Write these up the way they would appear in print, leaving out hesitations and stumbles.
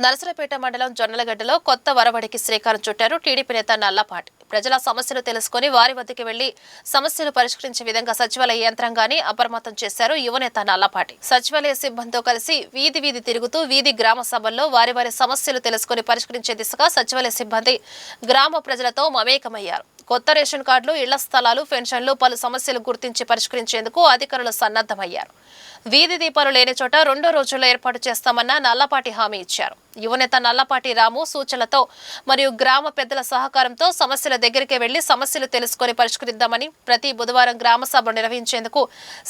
నరసరావుపేట మండలం జొన్నలగడ్డలో కొత్త వరవడికి శ్రీకారం చుట్టారు టీడీపీ నేత నల్లపాటి. ప్రజల సమస్యలు తెలుసుకుని వారి వద్దకు వెళ్లి సమస్యలు పరిష్కరించే విధంగా సచివాలయ యంత్రాంగాన్ని అప్రమత్తం చేశారు యువనేత నల్లపాటి. సచివాలయ సిబ్బందితో కలిసి వీధి వీధి తిరుగుతూ వీధి గ్రామ సభల్లో వారి సమస్యలు తెలుసుకుని పరిష్కరించే దిశగా సచివాలయ సిబ్బంది గ్రామ ప్రజలతో మమేకమయ్యారు. కొత్త రేషన్ కార్డులు, ఇళ్ల స్థలాలు, పెన్షన్లు, పలు సమస్యలు గుర్తించి పరిష్కరించేందుకు అధికారులు సన్నద్ధమయ్యారు. వీధి దీపాలు లేని చోట 2 రోజుల్లో ఏర్పాటు చేస్తామన్న నల్లపాటి హామీ ఇచ్చారు. యువనేత నల్లపాటి రాము సూచనలతో మరియు గ్రామ పెద్దల సహకారంతో సమస్యల దగ్గరికి వెళ్లి సమస్యలు తెలుసుకుని పరిష్కరిద్దామని, ప్రతి బుధవారం గ్రామ సభ నిర్వహించేందుకు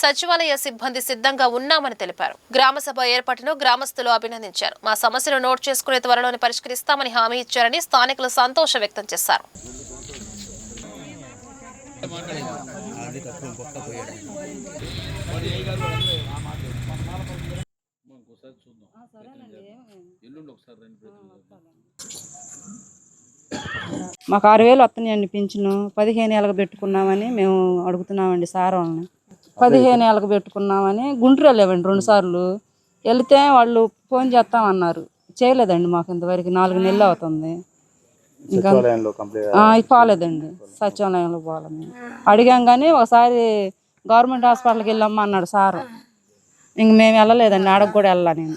సచివాలయ సిబ్బంది సిద్ధంగా ఉన్నామని తెలిపారు. గ్రామ సభ ఏర్పాటును గ్రామస్తులు అభినందించారు. మా సమస్యలు నోట్ చేసుకునే త్వరలోనే పరిష్కరిస్తామని హామీ ఇచ్చారని స్థానికులు సంతోషం వ్యక్తం చేశారు. మాకు 6,000 వస్తున్నాయండి పింఛను. 15 ఏళ్ళకి పెట్టుకున్నామని మేము అడుగుతున్నామండి సార్ వాళ్ళని. 15 ఏళ్ళకి పెట్టుకున్నామని గుంటూరు వెళ్ళామండి 2 సార్లు. వెళితే వాళ్ళు ఫోన్ చేస్తామన్నారు. చేయలేదండి మాకు ఇంతవరకు 4 నెలలు అవుతుంది. ఇంకా పోలేదండి, సచివాలయంలో పోలేదు. అడిగాం కానీ ఒకసారి గవర్నమెంట్ హాస్పిటల్కి వెళ్ళమ్మా అన్నాడు సారు. ఇంక మేము వెళ్ళలేదండి, ఆడకు కూడా వెళ్ళా నేను.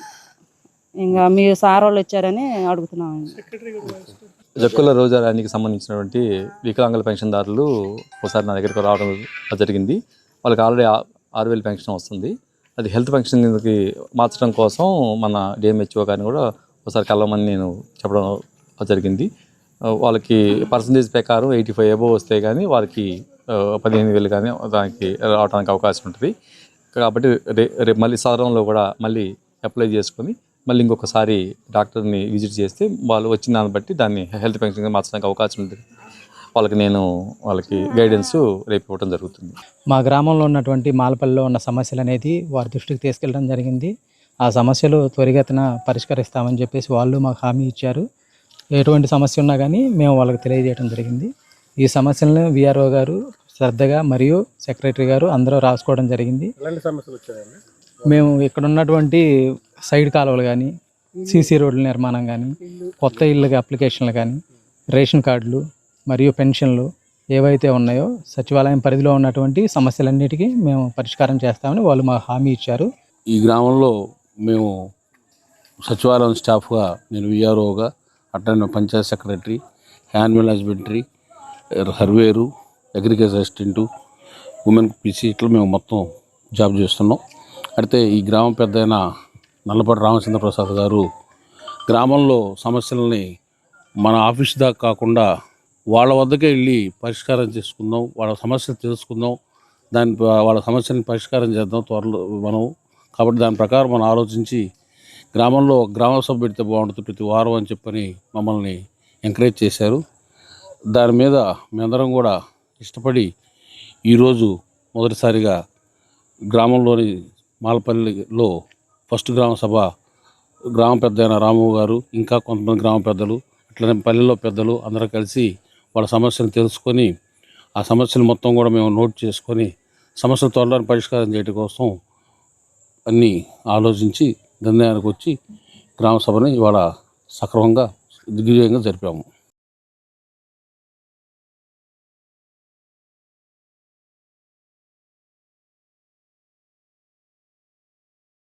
ఇంకా మీ సార్ వాళ్ళు వచ్చారని అడుగుతున్నామండి. జక్కుల రోజారానికి సంబంధించినటువంటి వికలాంగుల పెన్షన్దారులు ఒకసారి నా దగ్గరికి రావడం జరిగింది. వాళ్ళకి ఆల్రెడీ 6,000 పెన్షన్ వస్తుంది. అది హెల్త్ పెన్షన్కి మార్చడం కోసం మన డిఎంహెచ్ఓ గారిని కూడా ఒకసారి కలవమని నేను చెప్పడం జరిగింది. వాళ్ళకి పర్సంటేజ్ ప్రకారం 85 అబోవ్ వస్తే కానీ వారికి 15,000 కానీ దానికి రావడానికి అవకాశం ఉంటుంది. కాబట్టి రేపు మళ్ళీ సదరంలో కూడా మళ్ళీ అప్లై చేసుకొని మళ్ళీ ఇంకొకసారి డాక్టర్ని విజిట్ చేస్తే వాళ్ళు వచ్చిన దాన్ని బట్టి దాన్ని హెల్త్ పెన్షన్గా మార్చడానికి అవకాశం ఉంటుంది. వాళ్ళకి గైడెన్స్ రేపు ఇవ్వడం జరుగుతుంది. మా గ్రామంలో ఉన్నటువంటి మాలపల్లిలో ఉన్న సమస్యలు అనేది వారి దృష్టికి తీసుకెళ్ళడం జరిగింది. ఆ సమస్యలు త్వరితగతిన పరిష్కరిస్తామని చెప్పేసి వాళ్ళు మాకు హామీ ఇచ్చారు. ఎటువంటి సమస్య ఉన్నా కానీ మేము వాళ్ళకి తెలియజేయడం జరిగింది. ఈ సమస్యలను విఆర్ఓ గారు శ్రద్ధగా మరియు సెక్రటరీ గారు అందరూ రాసుకోవడం జరిగింది. మేము ఇక్కడ ఉన్నటువంటి సైడ్ కాలువలు కానీ, సీసీ రోడ్ల నిర్మాణం కానీ, కొత్త ఇళ్ళకి అప్లికేషన్లు కానీ, రేషన్ కార్డులు మరియు పెన్షన్లు ఏవైతే ఉన్నాయో సచివాలయం పరిధిలో ఉన్నటువంటి సమస్యలన్నిటికీ మేము పరిష్కారం చేస్తామని వాళ్ళు మాకు హామీ ఇచ్చారు. ఈ గ్రామంలో మేము సచివాలయం స్టాఫ్గా నేను విఆర్ఓగా, అట్లనే Panchayat secretary, animal husbandry, surveyor, agriculture assistant, women PC ఇట్లా మేము మొత్తం జాబ్ చేస్తున్నాం. అయితే ఈ గ్రామం పెద్ద అయిన నల్లపాటి రామచంద్ర ప్రసాద్ గారు గ్రామంలో సమస్యలని మన ఆఫీస్ దాకా కాకుండా వాళ్ళ వద్దకే వెళ్ళి పరిష్కారం చేసుకుందాం, వాళ్ళ సమస్యలు తెలుసుకుందాం, వాళ్ళ సమస్యలను పరిష్కారం చేద్దాం త్వరలో మనం. కాబట్టి దాని ప్రకారం మనం ఆలోచించి గ్రామంలో గ్రామ సభ పెడితే బాగుంటుంది ప్రతి వారం అని చెప్పని మమ్మల్ని ఎంకరేజ్ చేశారు. దాని మీద మేమందరం కూడా ఇష్టపడి ఈరోజు మొదటిసారిగా గ్రామంలోని మాలపల్లిలో ఫస్ట్ గ్రామ సభ గ్రామ పెద్ద అయిన రాము గారు, ఇంకా కొంతమంది గ్రామ పెద్దలు, అట్లనే పల్లెల్లో పెద్దలు అందరూ కలిసి వాళ్ళ సమస్యలు తెలుసుకొని ఆ సమస్యలు మొత్తం కూడా మేము నోట్ చేసుకొని సమస్యలు త్వరలో పరిష్కారం చేయడం కోసం అన్నీ ఆలోచించి నిర్ణయానికి వచ్చి గ్రామ సభని ఇవాళ సక్రమంగా దిగ్విజయంగా జరిపాము.